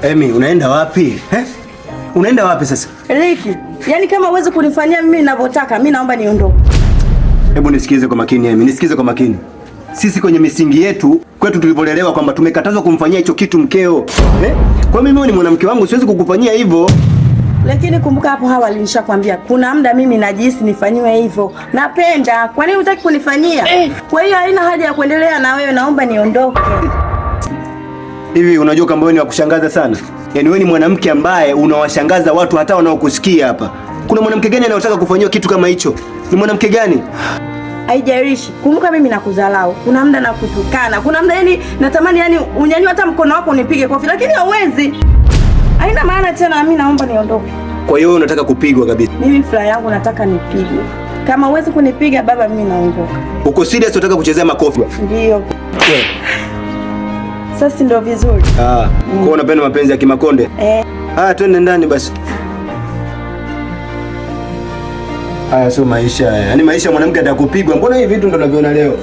Emi, unaenda wapi? Unaenda wapi sasa? Ricky, yani kama uweze kunifanyia mimi ninavyotaka, mimi naomba niondoke. Hebu nisikize kwa makini Emi, nisikize kwa makini. Sisi kwenye misingi yetu, kwetu tulivyolelewa kwamba tumekatazwa kumfanyia hicho kitu mkeo. Kwa mimi ni mwanamke wangu, siwezi kukufanyia hivyo. Lakini kumbuka hapo awali nishakwambia kuna muda mimi najisi nifanyiwe hivyo. Napenda. Kwa nini hutaki kunifanyia? Kwa hiyo haina haja ya kuendelea na wewe, naomba niondoke. Hivi unajua kama wewe ni wa kushangaza sana? Yaani wewe ni mwanamke ambaye unawashangaza watu hata wanaokusikia hapa. Kuna mwanamke gani anayotaka kufanyiwa kitu kama hicho? Ni mwanamke gani? Haijalishi. Kumbuka mimi nakudharau. Kuna muda nakutukana. Kuna muda yani natamani yani unyanyue hata mkono wako unipige kofi, lakini hauwezi. Haina maana tena, mimi naomba niondoke. Kwa hiyo unataka kupigwa kabisa? Mimi furaha yangu nataka nipigwe. Kama uwezi kunipiga baba, mimi naondoka. Uko serious unataka kuchezea makofi? Ndio. Sasa ndio vizuri. Kwa unapenda mapenzi ya kimakonde? Twende ndani basi. Haya sio maisha haya. Yaani maisha mwanamke atakupigwa. Mbona hivi vitu ndo naviona leo?